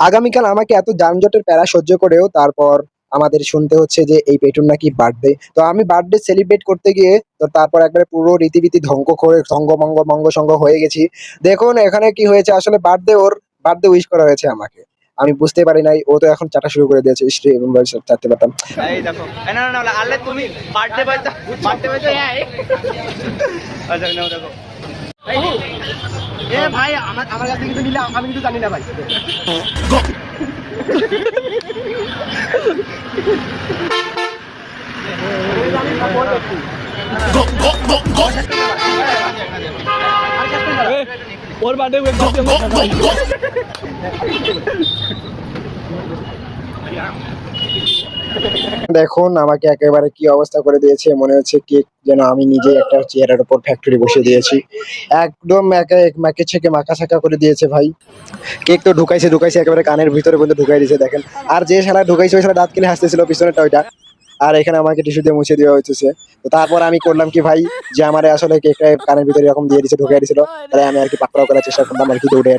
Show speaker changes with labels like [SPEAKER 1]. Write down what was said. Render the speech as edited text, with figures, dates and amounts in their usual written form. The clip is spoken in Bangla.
[SPEAKER 1] আগামীকাল আমাকে এত যানজটের প্যারা সহ্য করেও তারপর আমাদের শুনতে হচ্ছে যে এই পেটুর নাকি বার্থডে। তো আমি বার্থডে সেলিব্রেট করতে গিয়ে তো তারপর একবারে পুরো রীতিনীতি ধ্বংস করে ধঙ্গ মঙ্গ হয়ে গেছি। দেখুন এখানে কি হয়েছে, আসলে ওর বার্থডে উইশ করা হয়েছে আমাকে। আমি বুঝতে পারি নাই, ও তো এখন চাটা শুরু করে দিয়েছে। ইস রে, চাটতে পারতাম।
[SPEAKER 2] এই দেখো, না না না, আলে তুমি বার্থডে বার্থডে আচ্ছা নাও দেখো।
[SPEAKER 3] এ ভাই আমার আমার কাছে কিন্তু নিলে আমি কিন্তু জানি না ভাই।
[SPEAKER 4] ওর বার্থডে
[SPEAKER 1] দেখুন আমাকে একেবারে কি অবস্থা করে দিয়েছে, মনে হচ্ছে কেক যেন আমি নিজে একটা চেয়ারের উপর ফ্যাক্টরি বসে দিয়েছি। একদম মাকে ছেকে মাকা ছাকা করে দিয়েছে ভাই। কেক তো ঢুকাইছে একেবারে কানের ভিতরে পর্যন্ত ঢুকাই দিয়েছে দেখেন। আর যে শালা ঢুকাইছে ওই শালা দাঁত কিনে হাসতেছিল পিছনেরটা ওইটা। আর এখানে আমাকে টিস্যু দিয়ে মুছে দেওয়া হয়েছে। তো তারপর আমি করলাম কি ভাই, যে আমার আসলে কেকটা কানের ভিতরে এরকম দিয়ে দিয়েছে, ঢুকাই দিয়েছিল, তাই আমি আর কি পাকড়াও করার চেষ্টা করলাম আর কি, দৌড়ে